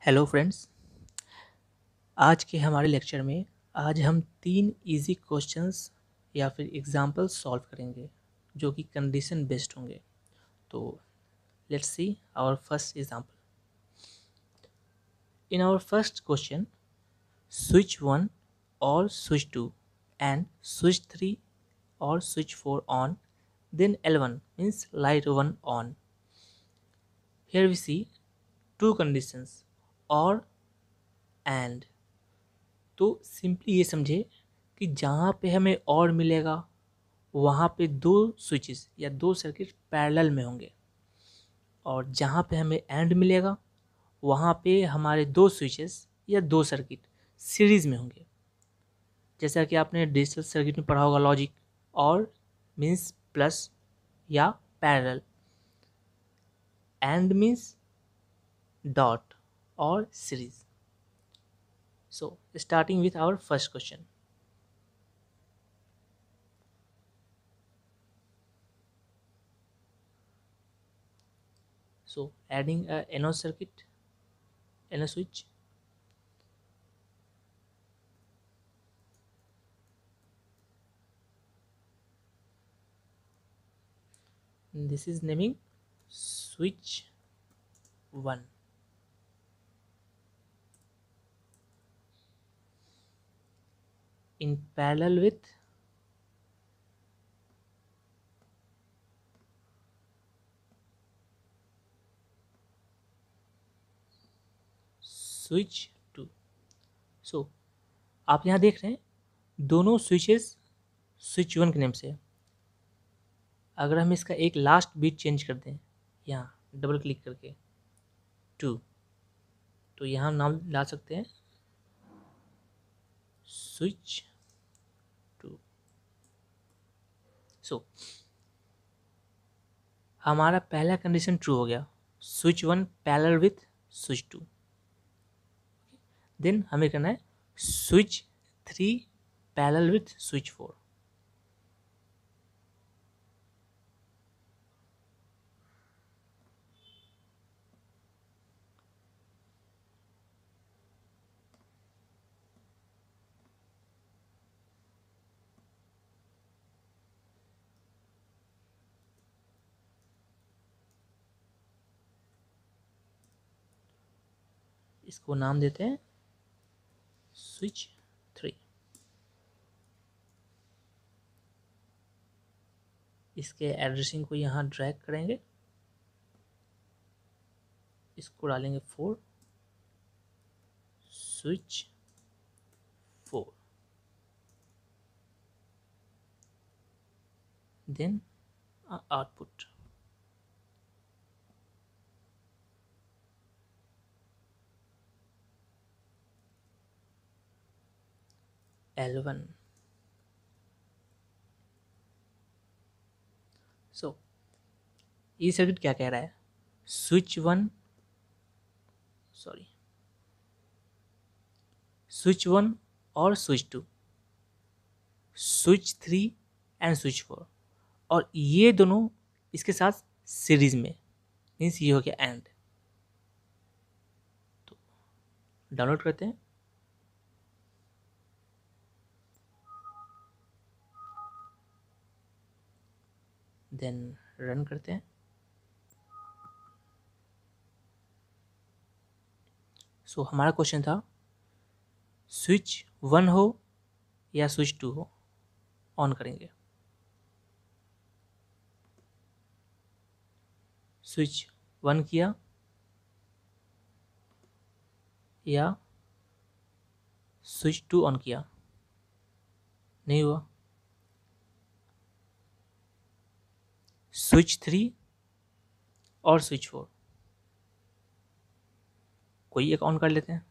Hello friends. आज के हमारे लेक्चर में आज हम 3 इजी क्वेश्चंस या फिर एग्जांपल्स सॉल्व करेंगे जो कि कंडीशन बेस्ड होंगे। तो let's see our first example. In our first question, switch 1 और switch 2 and switch 3 or switch 4 on, then L1 means light 1 on. Here we see two conditions, or and. तो simply ये समझे कि जहाँ पे हमें और मिलेगा वहाँ पे दो स्विचेस या दो सर्किट पैरेलल में होंगे, और जहाँ पे हमें एंड मिलेगा वहाँ पे हमारे दो स्विचेस या दो सर्किट सीरीज़ में होंगे। जैसा कि आपने डिजिटल सर्किट में पढ़ा होगा, लॉजिक और मीन्स प्लस या पैरेलल, एंड मीन्स डॉट और series. So starting with our first question. So adding a NO circuit, NO switch. This is naming switch 1. In parallel with switch 2. So आप यहाँ देख रहे हैं दोनों स्विचेस स्विच 1 के name से। अगर हम इसका एक लास्ट बीट चेंज कर दें यहाँ डबल क्लिक करके 2, तो यहाँ हम नाम ला सकते हैं स्विच 2। सो हमारा पहला कंडीशन ट्रू हो गया, switch 1 parallel with switch 2। Then हमें करना है स्विच 3 पैरेलल विथ स्विच 4। इसको नाम देते हैं स्विच 3। इसके एड्रेसिंग को यहाँ ड्रैग करेंगे, इसको डालेंगे 4, स्विच 4, देन आउटपुट L1। सो ये सर्किट क्या कह रहा है, स्विच 1 और स्विच 2, स्विच 3 एंड स्विच 4, और ये दोनों इसके साथ सीरीज में, मीन्स ये हो गया एंड। तो डाउनलोड करते हैं, देन रन करते हैं। सो हमारा क्वेश्चन था स्विच 1 हो या स्विच 2 हो, ऑन करेंगे। स्विच 1 किया या स्विच 2 ऑन किया, नहीं हुआ। स्विच 3 और स्विच 4, कोई एक ऑन कर लेते हैं।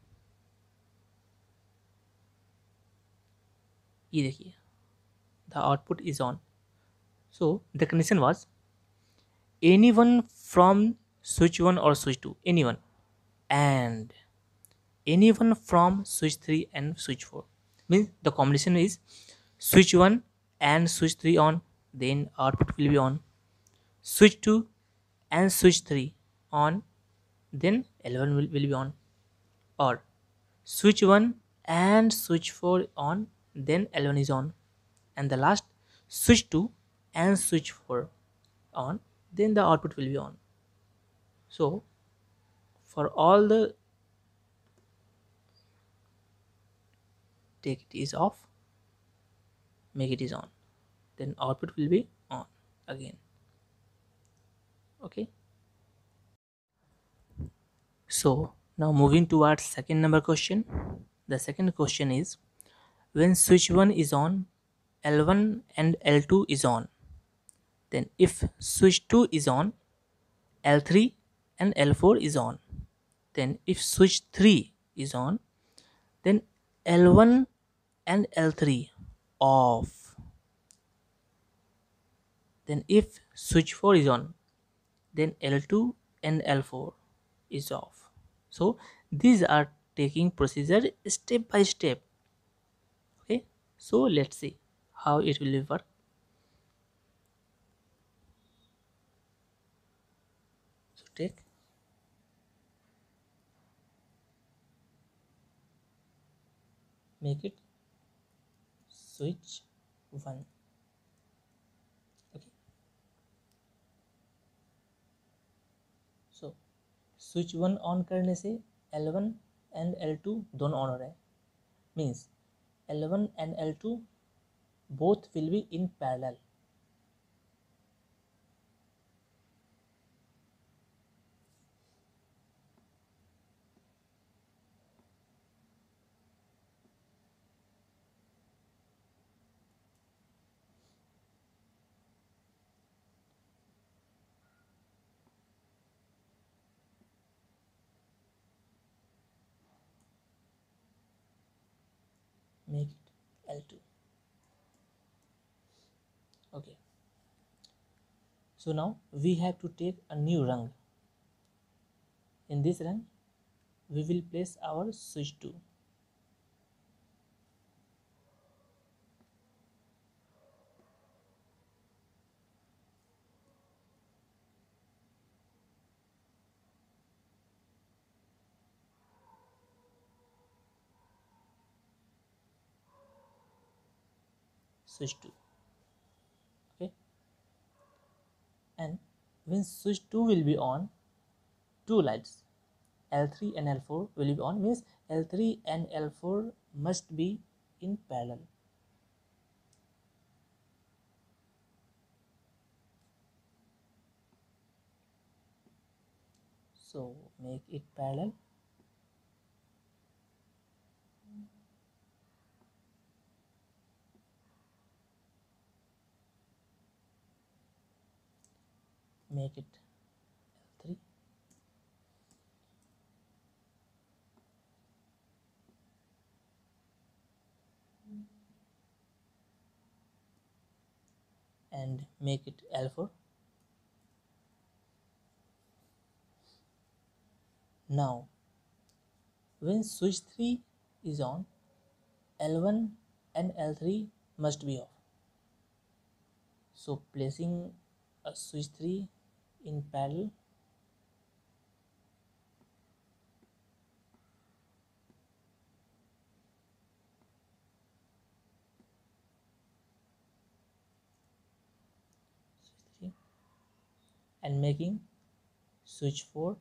ये देखिए, the output is on. So the condition was any one from switch 1 और switch 2, any one, and any one from switch 3 and switch 4, means the combination is switch 1 and switch 3 on, then output will be on. Switch 2 and switch 3 on, then L1 will be on. or switch 1 and switch 4 on, then L1 is on, and the last switch 2 and switch 4 on, then the output will be on. So for all the take it is off, make it is on, then output will be on again. Okay, so now moving towards second number question. The second question is, when switch 1 is on, L1 and L2 is on, then if switch 2 is on, L3 and L4 is on, then if switch 3 is on, then L1 and L3 off, then if switch 4 is on, then L2 and L4 is off. So these are taking procedure step by step. Okay, so let's see how it will work. So make it switch 1. Okay, so switch 1 on करने से L1 and L2 दोनों on हो रहे हैं, means L1 and L2 both will be in parallel. Make it L2. Okay, so now we have to take a new rung. In this rung we will place our switch 2. Switch 2. Okay, and when switch 2 will be on, two lights L3 and L4 will be on, means L3 and L4 must be in parallel. So make it parallel. Make it L3. And make it L4. Now when switch 3 is on, L1 and L3 must be off. So placing a switch 3 in parallel, switch 3, and making switch 4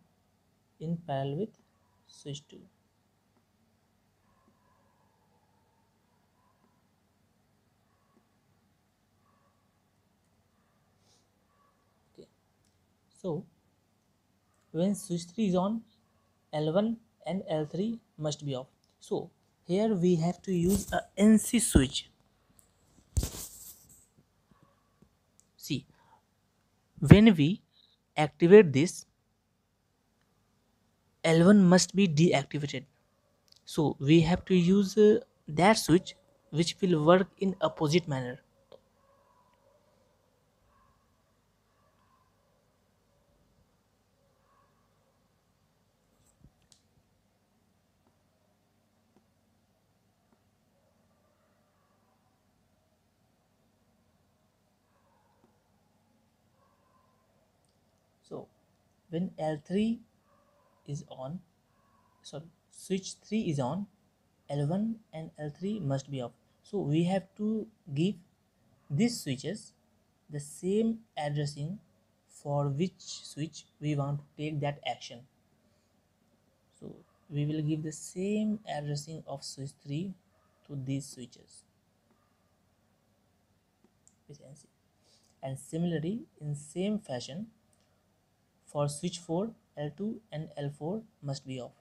in parallel with switch 2. Okay, so when switch 3 is on, L1 and L3 must be off. So here we have to use a NC switch. See, when we activate this, L1 must be deactivated. So we have to use that switch which will work in opposite manner. So when L3 is on, sorry, switch 3 is on, L1 and L3 must be off. So we have to give these switches the same addressing for which switch we want to take that action. So we will give the same addressing of switch 3 to these switches, you can see. And similarly, in same fashion, for switch 4, L2 and L4 must be off.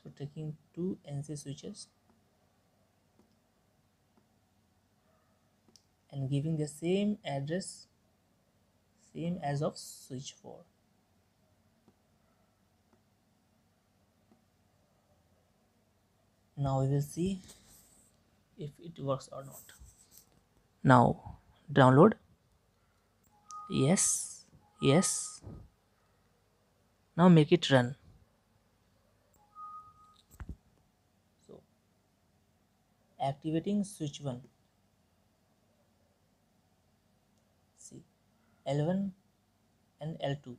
So taking two NC switches and giving the same address, same as of switch 4. Now we will see if it works or not. Now download. Yes, yes. Now make it run. So activating switch 1. See, L1 and L2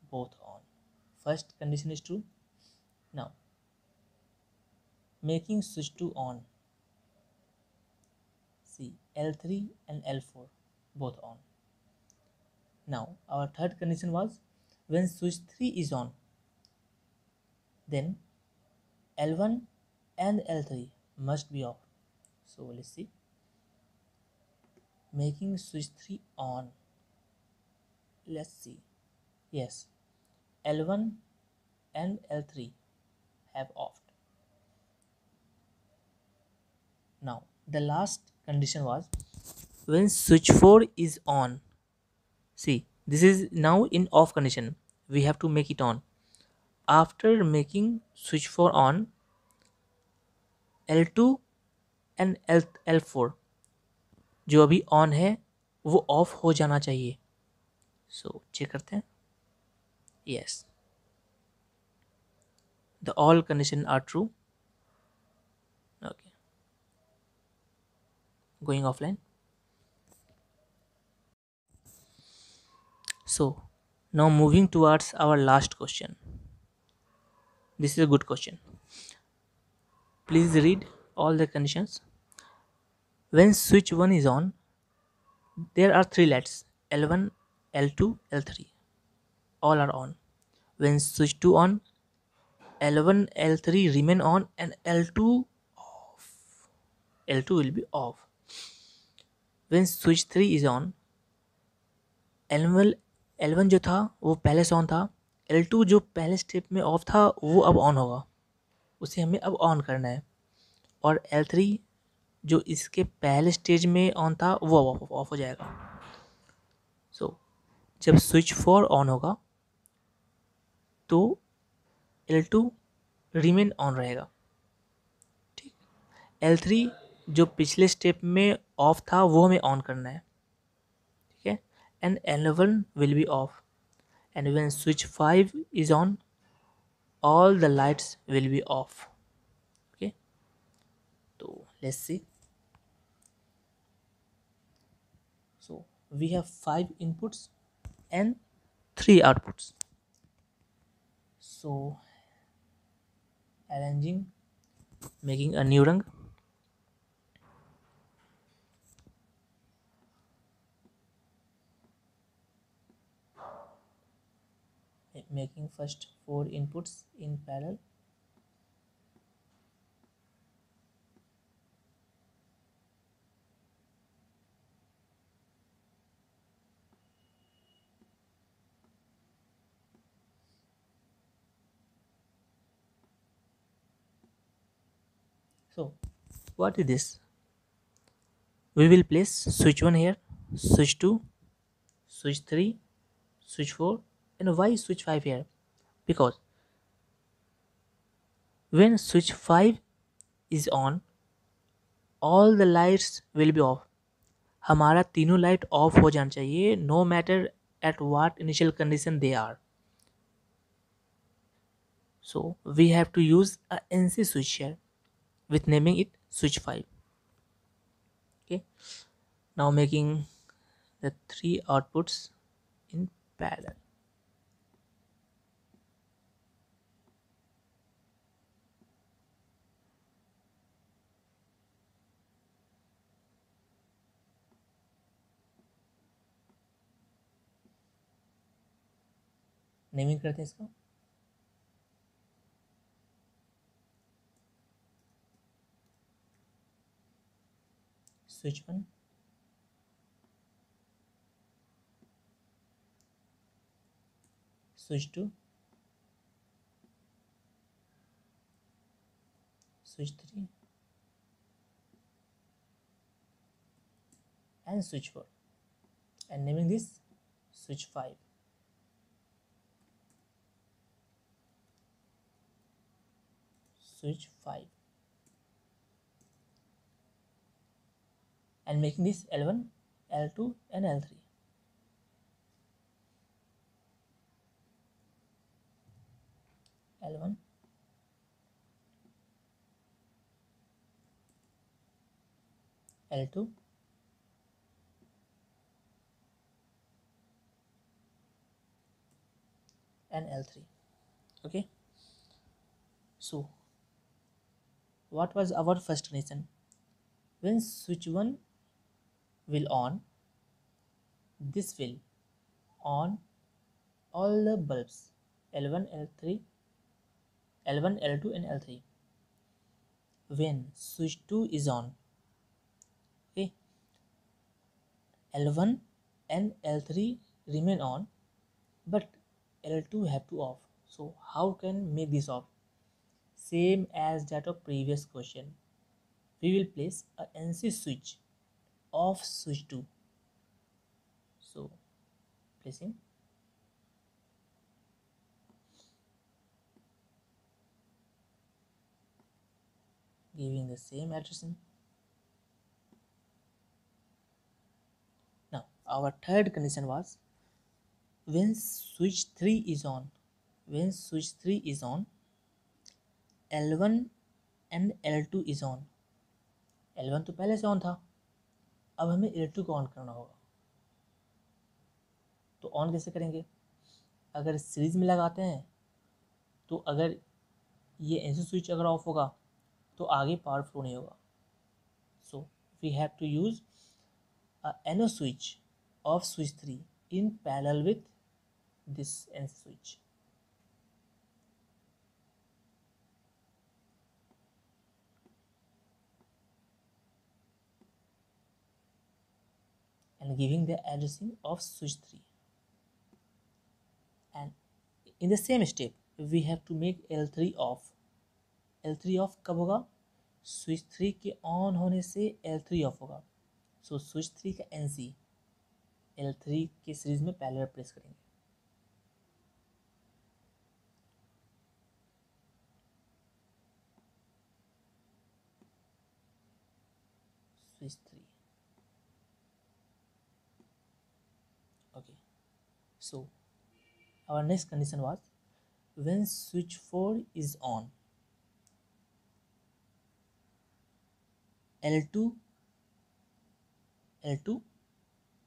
both on. First condition is true. Now making switch 2 on. See, L3 and L4 both on. Now our third condition was when switch 3 is on, then L1 and L3 must be off. So let's see. Making switch 3 on. Let's see. Yes, L1 and L3 have offed. Now the last condition was when switch 4 is on. See, this is now in off condition. We have to make it on. After making switch 4 on, L2 and L4 जो अभी on है वो of हो जाना चाहिए. सो check करते हैं. Yes, the all condition are true. Okay, going offline. So now moving towards our last question. This is a good question. Please read all the conditions. When switch 1 is on, there are 3 lights, L1, L2, L3. All are on. When switch 2 on, L1, L3 remain on and L2 off. L2 will be off. When switch 3 is on, L1 जो था वो पहले से on था, L2 जो पहले step में of था वो अब ऑन होगा, उसे हमें अब ऑन करना है. और L3 जो इसके पहले स्टेज में ऑन था वो अब ऑफ हो जाएगा. सो जब स्विच 4 ऑन होगा तो L2 रिमेन ऑन रहेगा. ठीक, L3 जो पिछले स्टेप में ऑफ था वो हमें ऑन करना है. ठीक है, and L1 will be of. And when switch 5 is on, all the lights will be off. Okay, so let's see. So we have 5 inputs and 3 outputs. So arranging, making a new rung. Making first 4 inputs in parallel. So what is this? We will place switch 1 here, switch 2, switch 3, switch 4, and why switch 5 here? Because when switch 5 is on, all the lights will be off. हमारा तीनों light of हो जाना चाहिए, no matter at what initial condition they are. So we have to use a NC switch here with naming it switch 5. Okay, now making the 3 outputs in parallel. Naming करते हैं इसका। Switch 1, switch 2, switch 3 and switch 4, and naming this switch 5. Switch 5 and making this L1, L2 and L3. L1, L2, and L3. Okay, so what was our first condition? When switch 1 will on, this will on all the bulbs L1, L3, L1, L2 and L3. When switch 2 is on, okay, L1 and L3 remain on, but L2 have to off. So how can make this off? Same as that of previous question. We will place a NC switch off switch 2. So placing, giving the same addressing. Now our third condition was when switch 3 is on. When switch 3 is on, L1 and L2 is on. L1 तो पहले से on था, अब हमें L2 को on करना होगा। तो ऑन कैसे करेंगे? अगर सीरीज में लगाते हैं तो अगर ये एनसी स्विच अगर ऑफ होगा तो आगे पावर फ्लो नहीं होगा। So we have to use a NO switch of switch 3 in parallel with this NC switch. And giving the addressing of switch 3, and in the same step we have to make L3 off. L3 of कब होगा? Switch 3 के on होने से L3 of होगा। So switch 3 का NC L3 के series में parallel place करेंगे। Switch 3, okay. So our next condition was when switch 4 is on, L2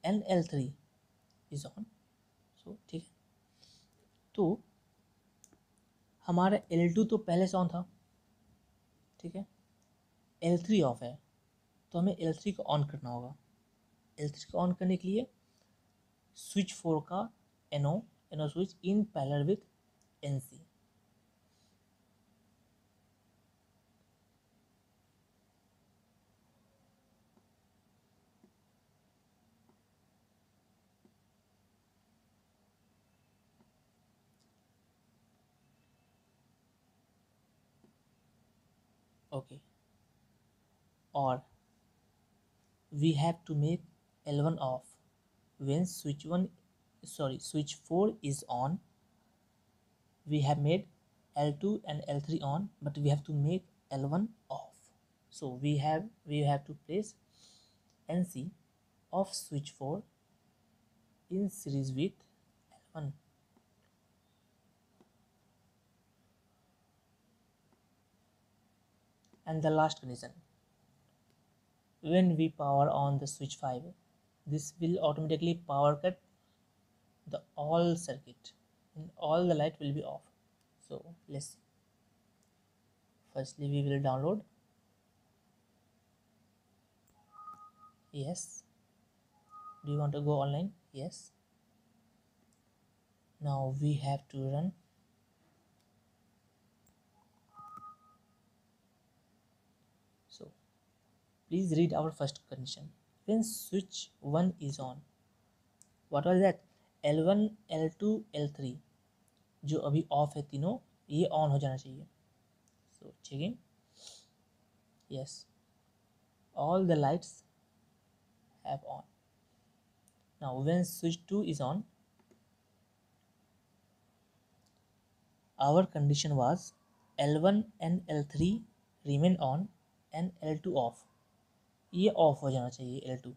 and L3 is on. So ठीक है, तो हमारा L2 तो पहले से ऑन था, ठीक है, L3 ऑफ है, तो हमें L3 को ऑन करना होगा। L3 को ऑन करने के लिए स्विच 4 का NO switch in parallel with NC। Okay, or we have to make L1 off when switch 4 is on. We have made L2 and L3 on, but we have to make L1 off. So we have to place NC of switch 4 in series with L1. And the last condition, when we power on the switch 5, this will automatically power cut the all circuit, and all the light will be off. So let's see. Firstly we will download. Yes. Do you want to go online? Yes. Now we have to run. So please read our first condition. When switch 1 is on, what was that? L1 L2 L3 जो अभी of है तीनों, ये on हो जाना चाहिए. So checking. Yes, all the lights have on. Now when switch 2 is on, our condition was L1 and L3 remain on and L2 off. ये of हो जाना चाहिए. L2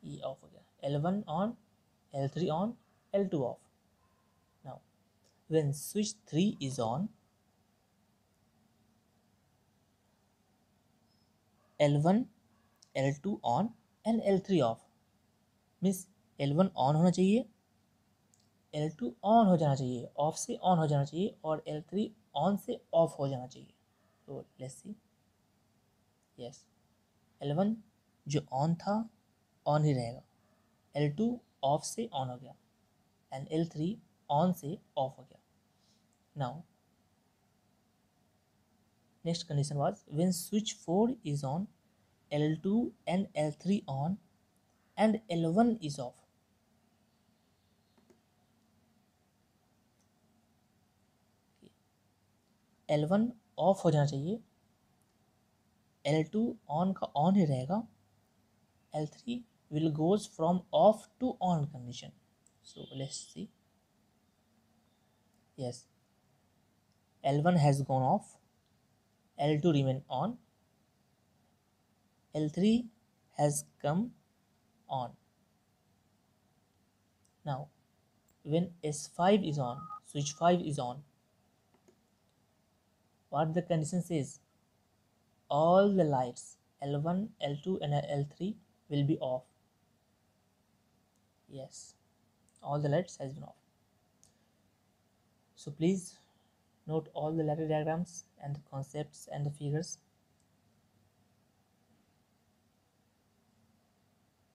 ये ऑफ हो गया. L1 on, L3 on, L2 off. Now when switch 3 is on, L1 L2 on and L3 off. Means L1 on होना चाहिए, L2 on हो जाना चाहिए, ऑफ से ऑन हो जाना चाहिए, और L3 ऑन से ऑफ हो जाना चाहिए. तो लेट्स सी. यस, L1 जो ऑन था ऑन ही रहेगा, L2 ऑफ से ऑन हो गया, एंड L3 ऑन से ऑफ हो गया. Now next condition was when switch 4 is on, L2 and L3 on and L1 is off. L1 of हो जाना चाहिए, L2 ऑन का ऑन ही रहेगा, L3 will goes from off to on condition. So let's see. Yes, L1 has gone off, L2 remain on, L3 has come on. Now when S5 is on, switch 5 is on, what the condition says? All the lights L1, L2 and L3 will be off. Yes, all the lights has been off. So please note all the ladder diagrams and the concepts and the figures